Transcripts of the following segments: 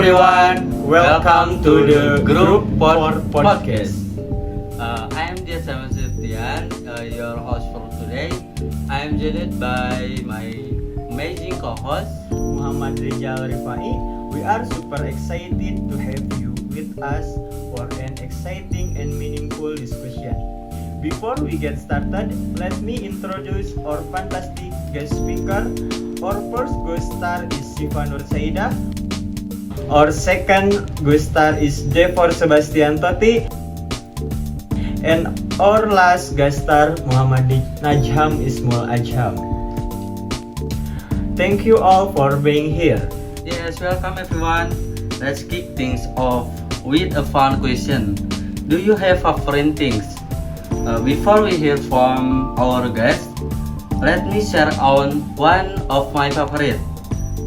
everyone, welcome to the Group Podcast. I am Dia Septian, your host for today. I am joined by my amazing co-host Muhammad Rizal Rifai. We are super excited to have you with us for an exciting and meaningful discussion. Before we get started, let me introduce our fantastic guest speaker. Our first guest star is Siva Nur Saida. Our second guest star is Devor Sebastian Totti. And our last guest star Muhammad Najham Ismul Ajham. Thank you all for being here. Yes, welcome everyone. Let's kick things off with a fun question. Do you have favorite things? Before we hear from our guest, let me share on one of my favorite.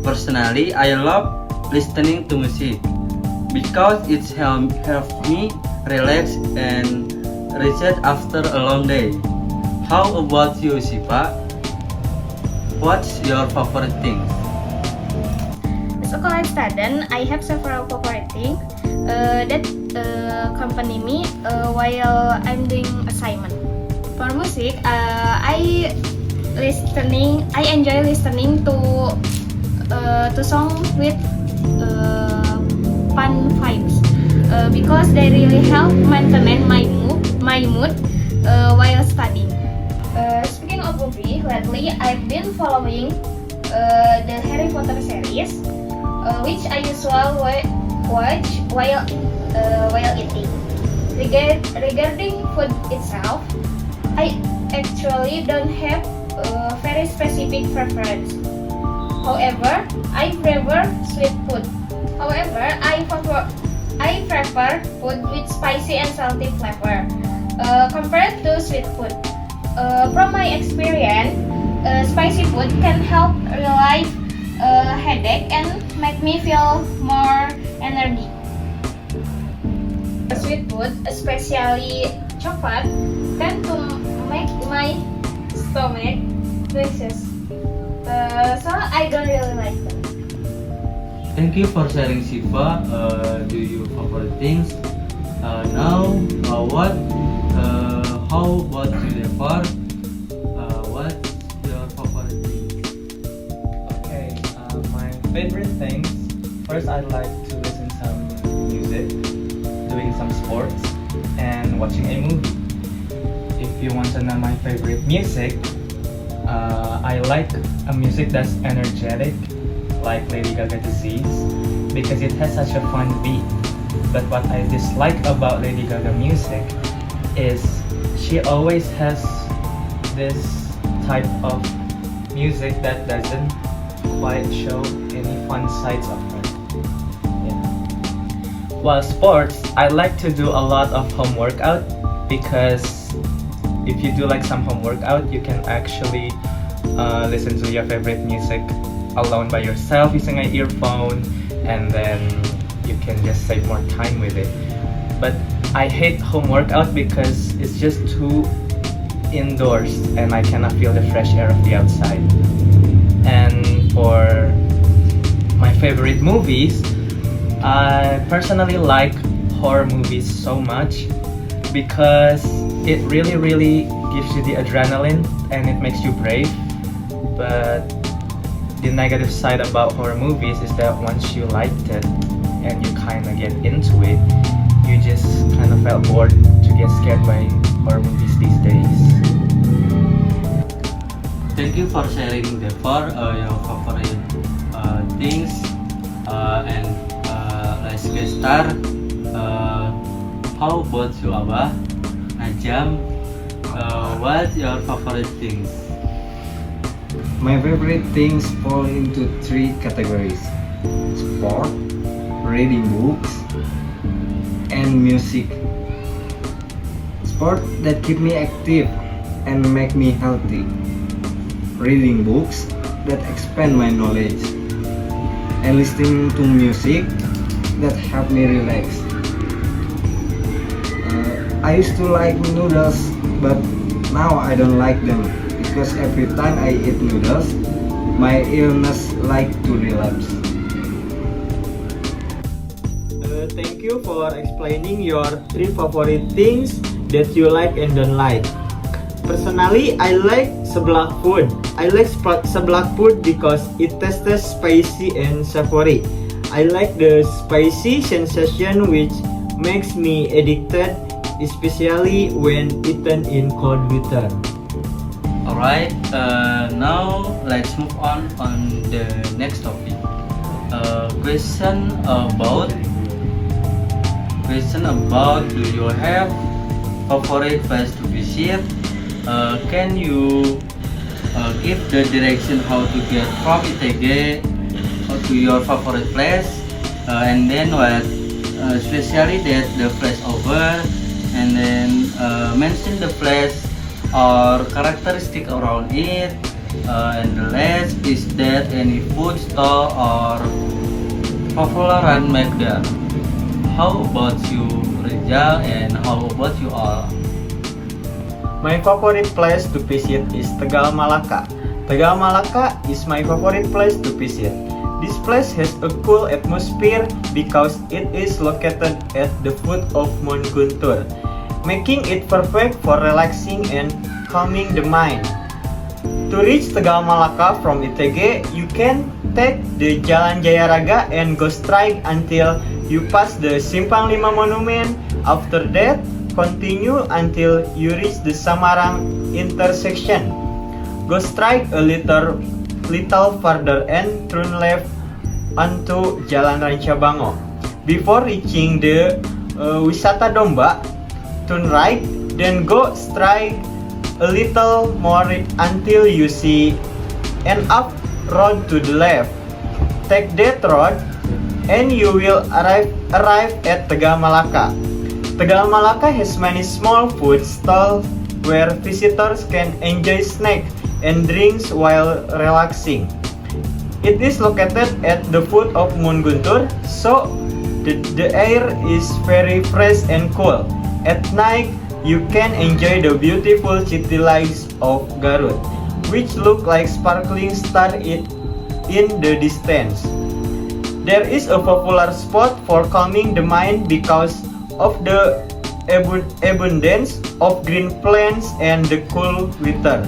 Personally, I love listening to music because it helps me relax and reset after a long day. How about you, Siva? What's your favorite thing? As a college student, I have several favorite things that accompany me while I'm doing assignment. For music, I enjoy listening to song with fun vibes because they really help maintain my mood while studying. Speaking of movie, lately I've been following the Harry Potter series, which I usually watch while eating. Regarding food itself, I actually don't have a very specific preference. However, I prefer sweet food. I prefer food with spicy and salty flavor compared to sweet food. From my experience, spicy food can help relieve headache and make me feel more energy. Sweet food, especially chocolate, tend to make my stomach nauseous. So I don't really like them. Thank you for sharing, Siva. Do you favorite things? Now, how about you, Devor? What's your favorite thing? Okay, my favorite things. First, I'd like to listen some music, doing some sports, and watching a movie. If you want to know my favorite music, I like a music that's energetic, like Lady Gaga Disease, because it has such a fun beat. But what I dislike about Lady Gaga music is she always has this type of music that doesn't quite show any fun sides of her. Yeah. While sports, I like to do a lot of home workout because if you do like some home workout, you can actually listen to your favorite music alone by yourself using an earphone, and then you can just save more time with it. But I hate home workout because it's just too indoors and I cannot feel the fresh air of the outside. And for my favorite movies, I personally like horror movies so much because it really gives you the adrenaline and it makes you brave. But the negative side about horror movies is that once you liked it and you kind of get into it, you just kind of felt bored to get scared by horror movies these days. Thank you for sharing, Devor, your favorite things. And let's get started. How about you, Abah? Najam, what's your favorite things? My favorite things fall into three categories: sport, reading books, and music. Sport that keep me active and make me healthy. Reading books that expand my knowledge. And listening to music that help me relax. I used to like noodles, but now I don't like them because every time I eat noodles, my illness like to relapse. Thank you for explaining your 3 favorite things that you like and don't like. Personally, I like seblak food. I like seblak food because it tastes spicy and savory. I like the spicy sensation which makes me addicted, especially when eaten in cold weather. Alright, now let's move on the next topic. Question about do you have favorite place to visit? Can you give the direction how to get from ITG to your favorite place, and then what especially that the place over, and then mention the place or characteristic around it, and the last, is there any food store or popular landmark there? How about you, Rizal, and how about you all? My favorite place to visit is Tegal Malaka. Tegal Malaka is my favorite place to visit. This place has a cool atmosphere because it is located at the foot of Mount Guntur, making it perfect for relaxing and calming the mind. To reach Tegal Malaka from ITG, you can take the Jalan Jaya Raga and go straight until you pass the Simpang 5 Monument. After that, continue until you reach the Samarang intersection. Go straight a little further and turn left onto Jalan Rancabango. Before reaching the Wisata Domba, turn right, then go straight a little more until you see an up road to the left. Take that road and you will arrive at Tegal Malaka. Tegal Malaka has many small food stalls where visitors can enjoy snacks and drinks while relaxing. It is located at the foot of Mount Guntur, so the air is very fresh and cool. At night, you can enjoy the beautiful city lights of Garut, which look like sparkling stars in the distance. There is a popular spot for calming the mind because of the abundance of green plants and the cool weather.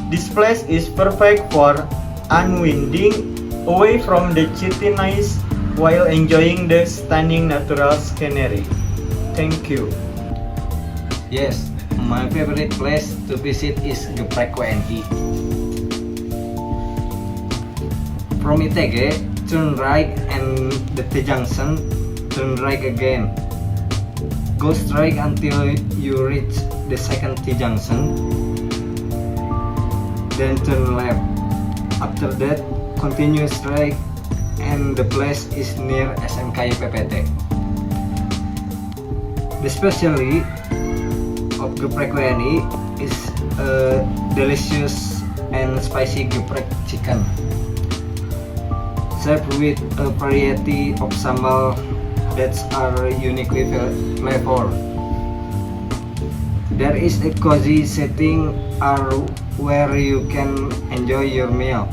This place is perfect for unwinding away from the city noise while enjoying the stunning natural scenery. Thank you. Yes, my favorite place to visit is Geprek WNI. From ITG, turn right and the T junction, turn right again. Go straight until you reach the second T junction, then turn left. After that, continue straight and the place is near SMKI PPT. The specialty of Geprek WNI is a delicious and spicy geprek chicken, served with a variety of sambal that are uniquely flavored. There is a cozy setting where you can enjoy your meal,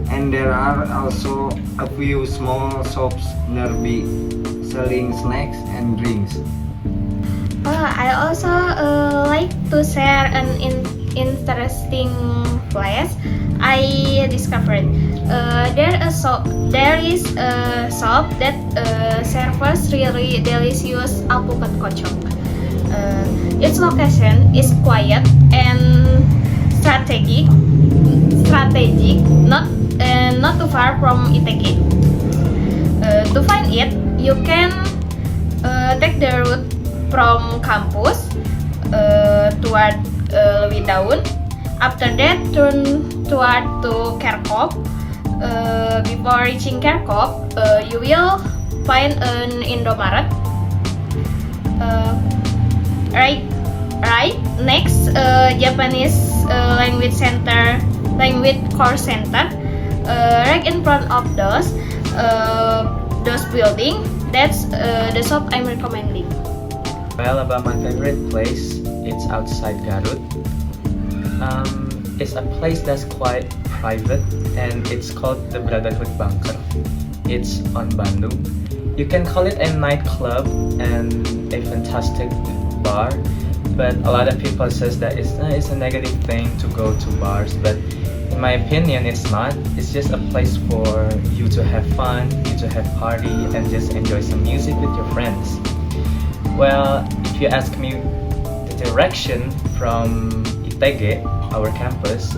and there are also a few small shops nearby selling snacks and drinks. I also like to share an interesting place I discovered. There is a shop that serves really delicious alpukat kocok. Its location is quiet and strategic, not too far from ITG. To find it, you can take the route from campus toward Lewi Daun. After that, turn toward to Kerkop. Before reaching Kerkop, you will find an Indomaret. Right next, Japanese language course center. Right in front of those building. That's the shop I'm recommending. Well, about my favorite place, it's outside Garut. It's a place that's quite private and it's called the Brotherhood Bunker. It's on Bandung. you can call it a nightclub and a fantastic bar, but a lot of people says that it's a negative thing to go to bars, but in my opinion it's not. It's just a place for you to have fun, you to have party and just enjoy some music with your friends. Well, if you ask me the direction from ITG, our campus,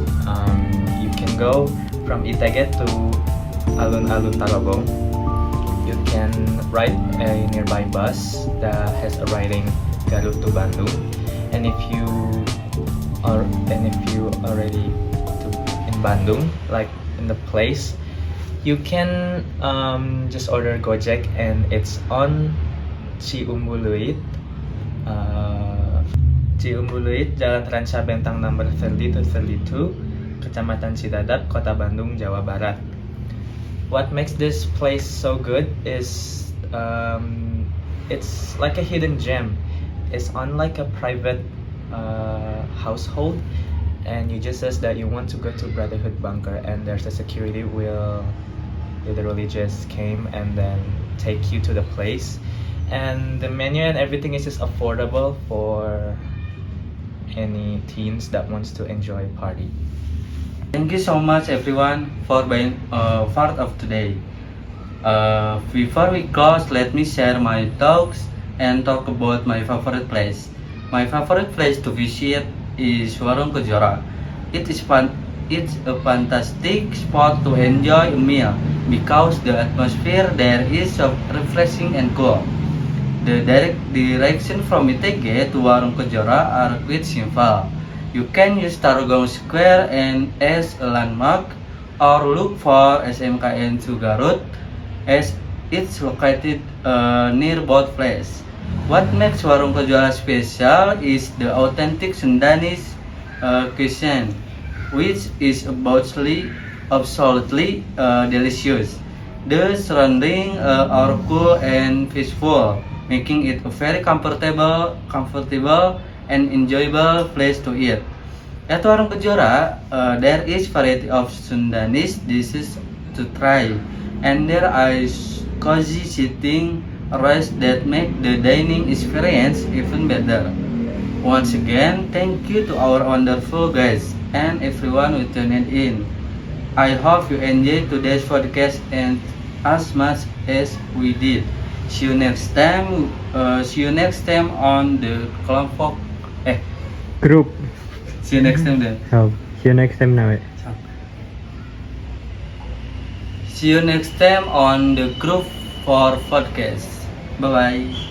you can go from ITG to Alun-Alun Tarogong. You can ride a nearby bus that has a riding Garut to Bandung, and if you already in Bandung, like in the place, you can just order Gojek, and it's on Ciumbuluit, Jalan Transa Bentang number 30 to 32, Kecamatan Cidadap, Kota Bandung, Jawa Barat. What makes this place so good is it's like a hidden gem. It's on like a private household, and you just says that you want to go to Brotherhood Bunker, and there's a security will literally just came and then take you to the place, and the menu and everything is just affordable for any teens that wants to enjoy party. Thank you so much everyone for being part of today. Before we close, let me share my thoughts and talk about my favorite place. My favorite place to visit is Warung Kejora. It's a fantastic spot to enjoy a meal because the atmosphere there is so refreshing and cool. The direct direction from ITG to Warung Kejora are quite simple. You can use Tarogong Square and as a landmark, or look for SMKN Garut as it's located near both places. What makes Warung Kejora special is the authentic Sundanese cuisine, which is absolutely delicious. The surroundings are cool and peaceful, making it a very comfortable and enjoyable place to eat. At Warung Kejora, there is variety of Sundanese dishes to try, and there is cozy sitting areas that make the dining experience even better. Once again, thank you to our wonderful guests and everyone who tuned in. I hope you enjoyed today's podcast and as much as we did. See you next time. On the kelompok. Group. See you next time then. See you next time now. See you next time on the group for podcast. Bye bye.